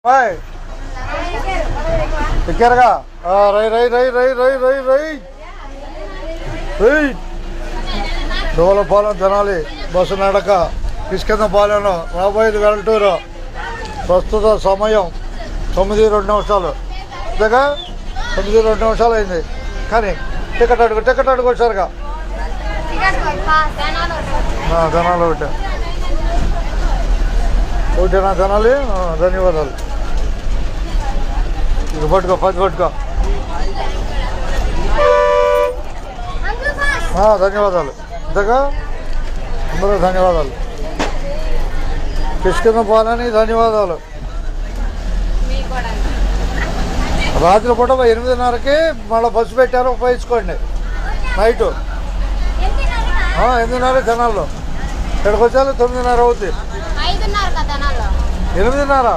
Bye ఎక్కారుగా రై రై రై రై రై రై రై రై డోలపాలెం Tenali bus నడక కిష్కిందపాలెంలో రాబోయేది వెల్టూరు. ప్రస్తుత సమయం 9:02 అంతేగా 9:02 అయింది. కానీ టికెట్ అడుగు వచ్చారుగా తెనాలి ఒకటేనా తెనాలి. ధన్యవాదాలు. ఇక పట్టుకో 10 పట్టుకో. ధన్యవాదాలు అంతేగా అందరూ ధన్యవాదాలు. కిష్కిందపాలెం ధన్యవాదాలు. రాత్రి పూట 8:30కి మళ్ళీ బస్సు పెట్టారు, ఉపయోగించుకోండి. నైటు 8:30 తెనాల్లో. ఇక్కడికి వచ్చారు 9:30 అవుతుంది. 5:30 8:30